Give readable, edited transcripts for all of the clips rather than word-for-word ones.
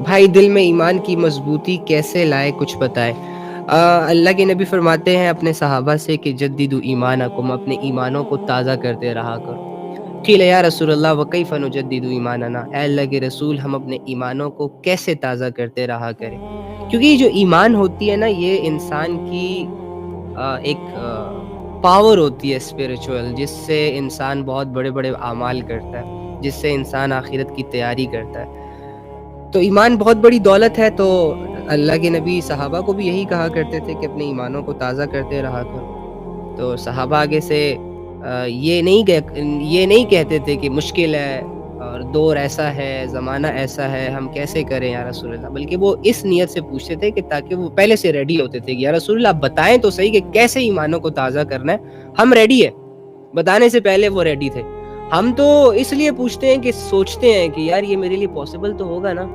بھائی دل میں ایمان کی مضبوطی کیسے لائے کچھ بتائیں۔ اللہ کے نبی فرماتے ہیں اپنے صحابہ سے کہ جددوا ایمانکم، اپنے ایمانوں کو تازہ کرتے رہا کرو۔ قیل یا رسول اللہ وکیف نجدد ایماننا، اے اللہ کے رسول ہم اپنے ایمانوں کو کیسے تازہ کرتے رہا کریں؟ کیونکہ یہ جو ایمان ہوتی ہے نا، یہ انسان کی ایک پاور ہوتی ہے اسپریچول، جس سے انسان بہت بڑے بڑے اعمال کرتا ہے، جس سے انسان آخرت کی تیاری کرتا ہے۔ تو ایمان بہت بڑی دولت ہے، تو اللہ کے نبی صحابہ کو بھی یہی کہا کرتے تھے کہ اپنے ایمانوں کو تازہ کرتے رہا کرو۔ تو صحابہ آگے سے یہ نہیں کہتے تھے کہ مشکل ہے اور دور ایسا ہے، زمانہ ایسا ہے، ہم کیسے کریں یا رسول اللہ، بلکہ وہ اس نیت سے پوچھتے تھے کہ تاکہ وہ پہلے سے ریڈی ہوتے تھے کہ یا رسول اللہ آپ بتائیں تو صحیح کہ کیسے ایمانوں کو تازہ کرنا ہے، ہم ریڈی ہیں۔ بتانے سے پہلے وہ ریڈی تھے۔ ہم تو اس لیے پوچھتے ہیں کہ سوچتے ہیں کہ یار یہ میرے لیے پاسبل تو ہوگا نا،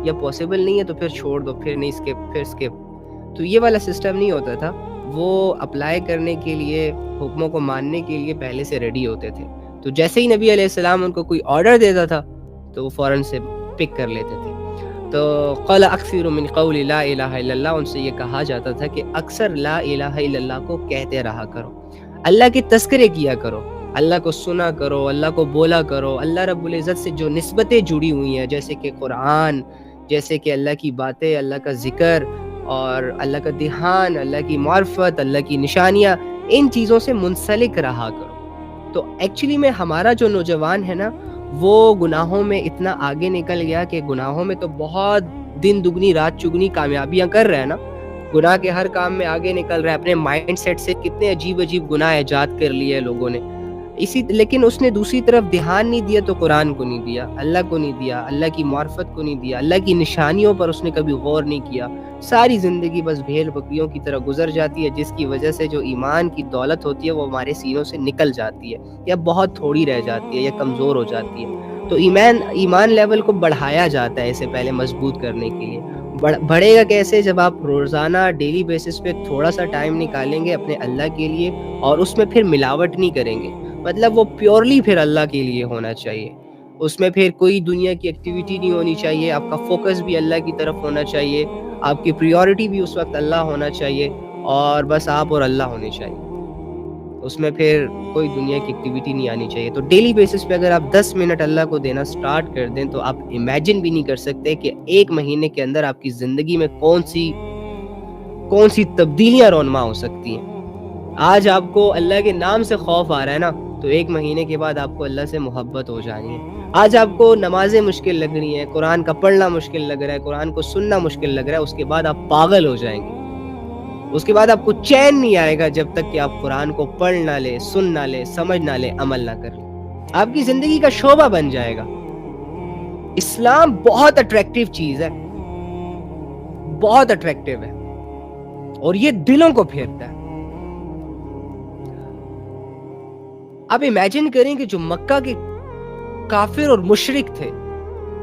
یا پاسبل نہیں ہے تو پھر چھوڑ دو، پھر نہیں اسکپ۔ تو یہ والا سسٹم نہیں ہوتا تھا، وہ اپلائی کرنے کے لیے، حکموں کو ماننے کے لیے پہلے سے ریڈی ہوتے تھے۔ تو جیسے ہی نبی علیہ السلام ان کو کوئی آرڈر دیتا تھا تو وہ فوراً سے پک کر لیتے تھے۔ تو قال اکثر من قول لا الہ الا اللہ، ان سے یہ کہا جاتا تھا کہ اکثر لا الہ الا اللہ کو کہتے رہا کرو، اللہ کے تذکرے کیا کرو، اللہ کو سنا کرو، اللہ کو بولا کرو، اللہ رب العزت سے جو نسبتیں جڑی ہوئی ہیں جیسے کہ قرآن، جیسے کہ اللہ کی باتیں، اللہ کا ذکر اور اللہ کا دھیان، اللہ کی معرفت، اللہ کی نشانیاں، ان چیزوں سے منسلک رہا کرو۔ تو ایکچولی میں ہمارا جو نوجوان ہے نا، وہ گناہوں میں اتنا آگے نکل گیا کہ گناہوں میں تو بہت دن دگنی رات چگنی کامیابیاں کر رہا ہے نا، گناہ کے ہر کام میں آگے نکل رہا ہے، اپنے مائنڈ سیٹ سے کتنے عجیب عجیب گناہ ایجاد کر لیے لوگوں نے، لیکن اس نے دوسری طرف دھیان نہیں دیا، تو قرآن کو نہیں دیا، اللہ کو نہیں دیا، اللہ کی معرفت کو نہیں دیا، اللہ کی نشانیوں پر اس نے کبھی غور نہیں کیا۔ ساری زندگی بس بھیڑ بکریوں کی طرح گزر جاتی ہے، جس کی وجہ سے جو ایمان کی دولت ہوتی ہے وہ ہمارے سینوں سے نکل جاتی ہے، یا بہت تھوڑی رہ جاتی ہے، یا کمزور ہو جاتی ہے۔ تو ایمان لیول کو بڑھایا جاتا ہے اسے پہلے مضبوط کرنے کے لیے۔ بڑھے گا کیسے؟ جب آپ روزانہ ڈیلی بیسس پہ تھوڑا سا ٹائم نکالیں گے اپنے اللہ کے لیے، اور اس میں پھر ملاوٹ نہیں کریں گے، مطلب وہ پیورلی پھر اللہ کے لیے ہونا چاہیے، اس میں پھر کوئی دنیا کی ایکٹیویٹی نہیں ہونی چاہیے، آپ کا فوکس بھی اللہ کی طرف ہونا چاہیے، آپ کی پریورٹی بھی اس وقت اللہ ہونا چاہیے، اور بس آپ اور اللہ ہونے چاہیے، اس میں پھر کوئی دنیا کی ایکٹیویٹی نہیں آنی چاہیے۔ تو ڈیلی بیسس پہ اگر آپ 10 منٹ اللہ کو دینا سٹارٹ کر دیں تو آپ امیجن بھی نہیں کر سکتے کہ ایک مہینے کے اندر آپ کی زندگی میں کون سی تبدیلیاں رونما ہو سکتی ہیں۔ آج آپ کو اللہ کے نام سے خوف آ رہا ہے نا، تو ایک مہینے کے بعد آپ کو اللہ سے محبت ہو جانی ہے۔ آج آپ کو نمازیں مشکل لگ رہی ہیں، قرآن کا پڑھنا مشکل لگ رہا ہے، قرآن کو سننا مشکل لگ رہا ہے، اس کے بعد آپ پاگل ہو جائیں گے، اس کے بعد آپ کو چین نہیں آئے گا جب تک کہ آپ قرآن کو پڑھ نہ لے، سن نہ لے، سمجھ نہ لے، عمل نہ کر لیں۔ آپ کی زندگی کا شعبہ بن جائے گا۔ اسلام بہت اٹریکٹیو چیز ہے، بہت اٹریکٹیو ہے، اور یہ دلوں کو پھیرتا ہے۔ آپ امیجن کریں کہ جو مکہ کے کافر اور مشرک تھے،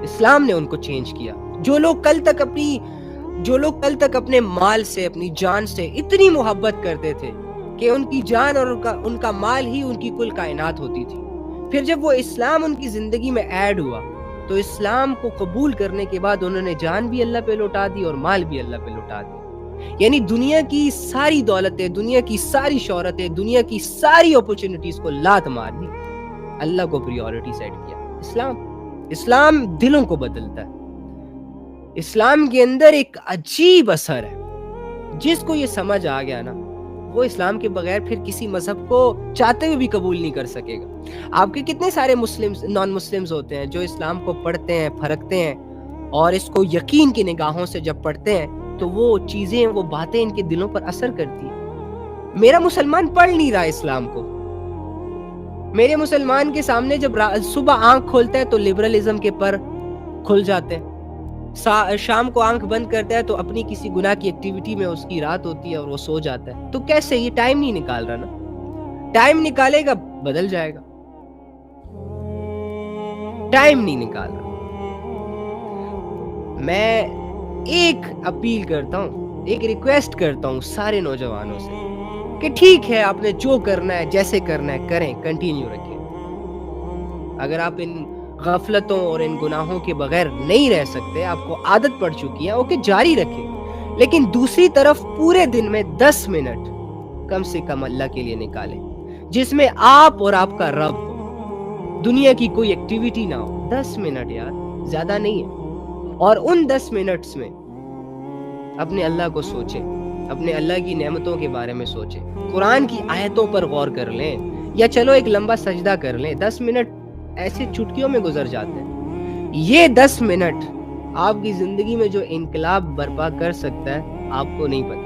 اسلام نے ان کو چینج کیا۔ جو لوگ کل تک اپنے مال سے، اپنی جان سے اتنی محبت کرتے تھے کہ ان کی جان اور ان کا مال ہی ان کی کل کائنات ہوتی تھی، پھر جب وہ اسلام ان کی زندگی میں ایڈ ہوا تو اسلام کو قبول کرنے کے بعد انہوں نے جان بھی اللہ پہ لوٹا دی اور مال بھی اللہ پہ لوٹا دی۔ یعنی دنیا کی ساری دولتیں، دنیا کی ساری شہرتیں، دنیا کی ساری اپرچونٹیز کو لات مار دی، اللہ کو پریورٹی سیٹ کیا۔ اسلام دلوں کو بدلتا ہے۔ اسلام کے اندر ایک عجیب اثر ہے، جس کو یہ سمجھ آ گیا نا، وہ اسلام کے بغیر پھر کسی مذہب کو چاہتے ہوئے بھی قبول نہیں کر سکے گا۔ آپ کے کتنے سارے نان مسلمز ہوتے ہیں جو اسلام کو پڑھتے ہیں، پھرکتے ہیں، اور اس کو یقین کی نگاہوں سے جب پڑھتے ہیں تو وہ چیزیں، وہ باتیں ان کے دلوں پر اثر کرتی ہیں۔ میرا مسلمان پڑھ نہیں رہا اسلام کو، میرے مسلمان کے سامنے جب صبح آنکھ کھولتا ہے تو لبرلزم کے پر کھل جاتے ہیں، شام کو آنکھ بند کرتا ہے تو اپنی کسی گناہ کی ایکٹیویٹی میں اس کی رات ہوتی ہے اور وہ سو جاتا ہے۔ تو کیسے؟ یہ ٹائم نہیں نکال رہا نا، ٹائم نکالے گا بدل جائے گا، ٹائم نہیں نکال رہا۔ میں ایک اپیل کرتا ہوں، ایک ریکویسٹ کرتا ہوں سارے نوجوانوں سے کہ ٹھیک ہے، آپ نے جو کرنا ہے، جیسے کرنا ہے کریں، کنٹینیو رکھیں۔ اگر آپ ان غفلتوں اور ان گناہوں کے بغیر نہیں رہ سکتے، آپ کو عادت پڑ چکی ہے، اوکے جاری رکھیں، لیکن دوسری طرف پورے دن میں 10 منٹ کم سے کم اللہ کے لیے نکالیں، جس میں آپ اور آپ کا رب ہو، دنیا کی کوئی ایکٹیویٹی نہ ہو۔ 10 منٹ یار، زیادہ نہیں ہے۔ اور ان 10 منٹس میں اپنے اللہ کو سوچیں، اپنے اللہ کی نعمتوں کے بارے میں سوچیں، قرآن کی آیتوں پر غور کر لیں، یا چلو ایک لمبا سجدہ کر لیں۔ 10 منٹ ایسے چٹکیوں میں گزر جاتے ہیں۔ یہ 10 منٹ آپ کی زندگی میں جو انقلاب برپا کر سکتا ہے آپ کو نہیں پتا۔